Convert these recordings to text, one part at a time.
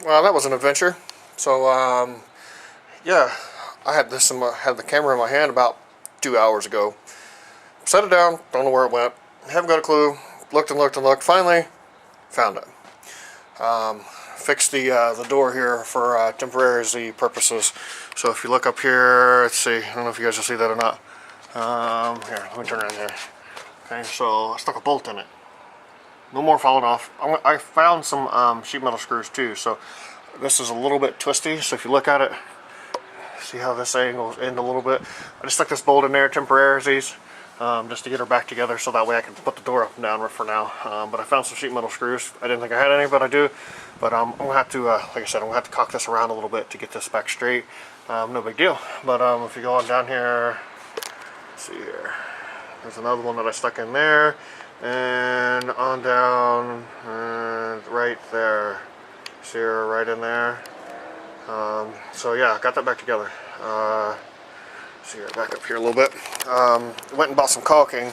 Well, that was an adventure. So, yeah, I had had the camera in my hand about 2 hours ago. Set it down, don't know where it went. Haven't got a clue. Looked and looked and looked. Finally, found it. Fixed the door here for temporary purposes. So if you look up here, let's see. I don't know if you guys will see that or not. Here, let me turn around here. Okay, so I stuck a bolt in it. No more falling off. I found some sheet metal screws too. So this is a little bit twisty. So if you look at it, see how this angles in a little bit. I just stuck this bolt in there temporarily. Just to get her back together so that way I can put the door up and down for now. But I found some sheet metal screws. I didn't think I had any, but I do. But I'm going to have to, like I said, I'm going to have to cock this around a little bit to get this back straight. No big deal. But if you go on down here, let's see here. There's another one that I stuck in there. And on down, right there. See her right in there. So yeah, got that back together. See her back up here a little bit. Went and bought some caulking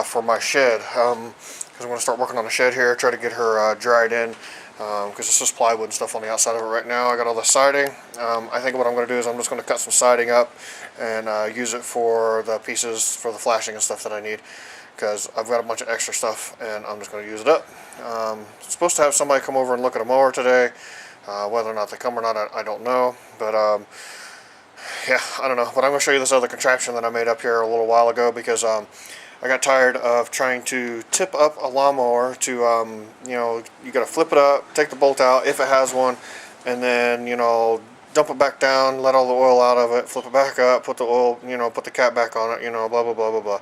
for my shed because I'm going to start working on the shed here, try to get her dried in because it's just plywood and stuff on the outside of it right now. I got all the siding. I think what I'm going to do is I'm just going to cut some siding up and use it for the pieces for the flashing and stuff that I need because I've got a bunch of extra stuff and I'm just going to use it up. Supposed to have somebody come over and look at a mower today. Whether or not they come or not, I don't know. But yeah, I don't know, but I'm going to show you this other contraption that I made up here a little while ago because I got tired of trying to tip up a lawnmower to, you know, you got to flip it up, take the bolt out if it has one, and then, you know, dump it back down, let all the oil out of it, flip it back up, put the oil, you know, put the cap back on it, you know, blah, blah, blah, blah, blah.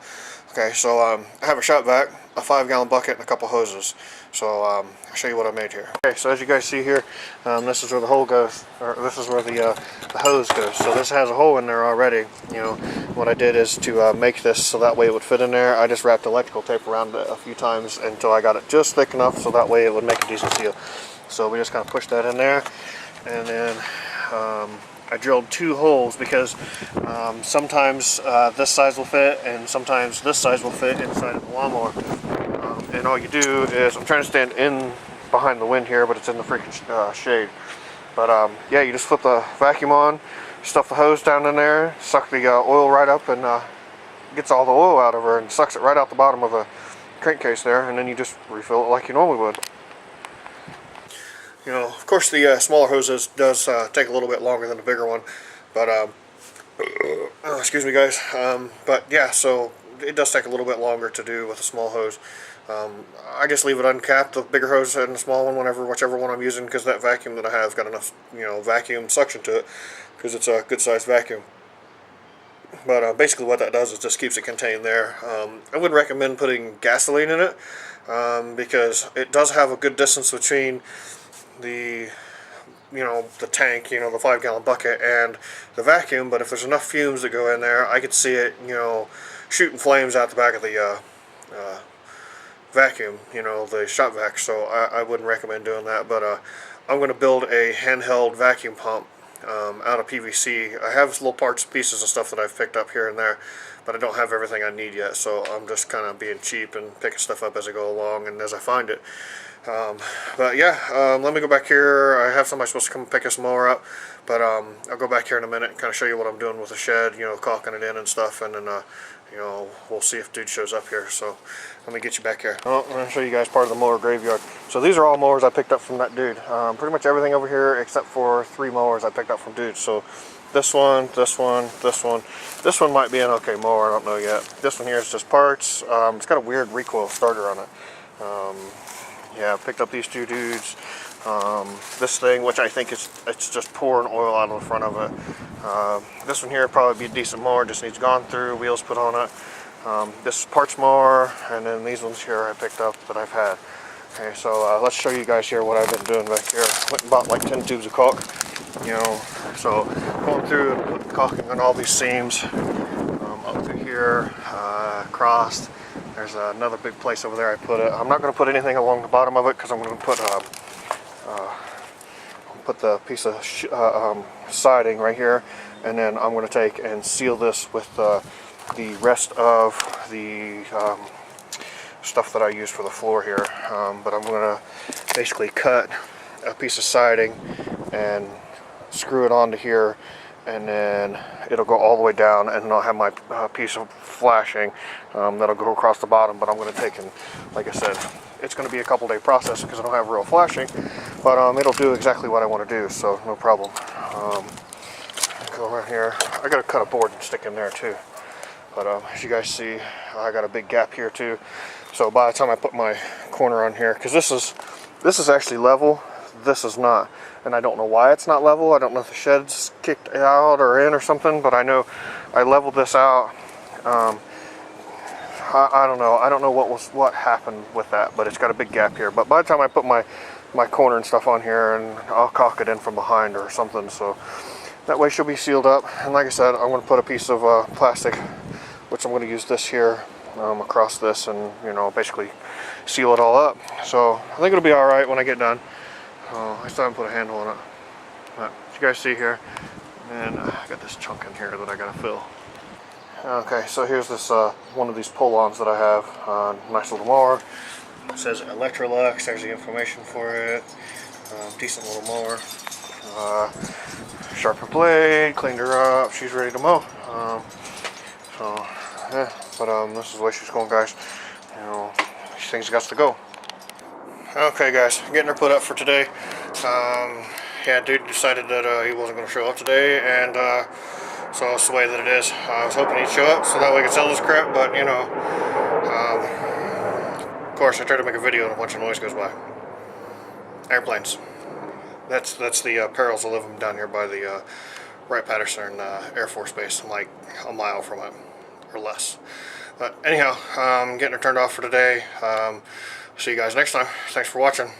Okay, so I have a shop vac, a 5-gallon bucket, and a couple hoses. So I'll show you what I made here. Okay, so as you guys see here, this is where the hole goes, or this is where the hose goes. So this has a hole in there already. You know, what I did is to make this so that way it would fit in there. I just wrapped electrical tape around it a few times until I got it just thick enough so that way it would make a decent seal. So we just kind of pushed that in there, and then I drilled 2 holes because sometimes this size will fit and sometimes this size will fit inside of the lawnmower. And all you do is, I'm trying to stand in behind the wind here, but it's in the freaking shade. But yeah, you just flip the vacuum on, stuff the hose down in there, suck the oil right up, and gets all the oil out of her and sucks it right out the bottom of the crankcase there, and then you just refill it like you normally would. You know, of course the smaller hoses does take a little bit longer than the bigger one, but excuse me guys, but yeah, so it does take a little bit longer to do with a small hose. I just leave it uncapped, the bigger hose and the small one, whichever one I'm using, because that vacuum that I have got enough, you know, vacuum suction to it, because it's a good sized vacuum. But basically what that does is just keeps it contained there. I wouldn't recommend putting gasoline in it, because it does have a good distance between the, you know, the tank, you know, the 5-gallon bucket and the vacuum. But if there's enough fumes that go in there, I could see it, you know, shooting flames out the back of the vacuum, you know, the shop vac. So I wouldn't recommend doing that. But I'm going to build a handheld vacuum pump out of PVC. I have little parts, pieces, and stuff that I've picked up here and there, but I don't have everything I need yet. So I'm just kind of being cheap and picking stuff up as I go along and as I find it. But yeah, let me go back here. I have somebody supposed to come pick this mower up, but I'll go back here in a minute and kind of show you what I'm doing with the shed, you know, caulking it in and stuff, and then you know, we'll see if dude shows up here. So let me get you back here. Oh, I'm going to show you guys part of the mower graveyard. So these are all mowers I picked up from that dude. Pretty much everything over here except for 3 mowers I picked up from dude. So this one, this one, this one. This one might be an okay mower, I don't know yet. This one here is just parts. It's got a weird recoil starter on it. Yeah, picked up these 2 dudes. This thing, which I think it's just pouring oil out of the front of it. This one here would probably be a decent mower, just needs gone through, wheels put on it. This parts mower, and then these ones here I picked up that I've had. Okay, so let's show you guys here what I've been doing back here. Went and bought like 10 tubes of caulk, you know, so going through and putting caulking on all these seams, up through here, crossed. There's another big place over there I put it. I'm not going to put anything along the bottom of it because I'm going to put the piece of siding right here, and then I'm going to take and seal this with the rest of the stuff that I use for the floor here. But I'm going to basically cut a piece of siding and screw it onto here, and then it'll go all the way down, and then I'll have my piece of flashing that'll go across the bottom. But I'm going to take, and like I said, it's going to be a couple day process because I don't have real flashing, but it'll do exactly what I want to do, so no problem. Go around here. I got to cut a board and stick in there too, but as you guys see, I got a big gap here too. So by the time I put my corner on here, because this is actually level, this is not, and I don't know why it's not level. I don't know if the shed's kicked out or in or something, but I know I leveled this out. I don't know. I don't know what happened with that, but it's got a big gap here. But by the time I put my corner and stuff on here, and I'll caulk it in from behind or something, so that way she'll be sealed up. And like I said, I'm going to put a piece of plastic, which I'm going to use this here across this, and basically seal it all up. So I think it'll be all right when I get done. I still haven't put a handle on it, but as you guys see here, and I got this chunk in here that I got to fill. Okay, so here's this one of these pull-ons that I have. Nice little mower. It says Electrolux. There's the information for it. Decent little mower. Sharpened blade. Cleaned her up. She's ready to mow. So yeah, but this is the way she's going, guys. These things got to go. Okay, guys, getting her put up for today. Yeah, dude decided that he wasn't going to show up today, and so it's the way that it is. I was hoping he'd show up so that we could sell this crap, but of course I tried to make a video and a bunch of noise goes by. Airplanes. That's the perils of living down here by the Wright-Patterson Air Force Base. I'm like a mile from it, or less. But anyhow, getting her turned off for today. See you guys next time. Thanks for watching.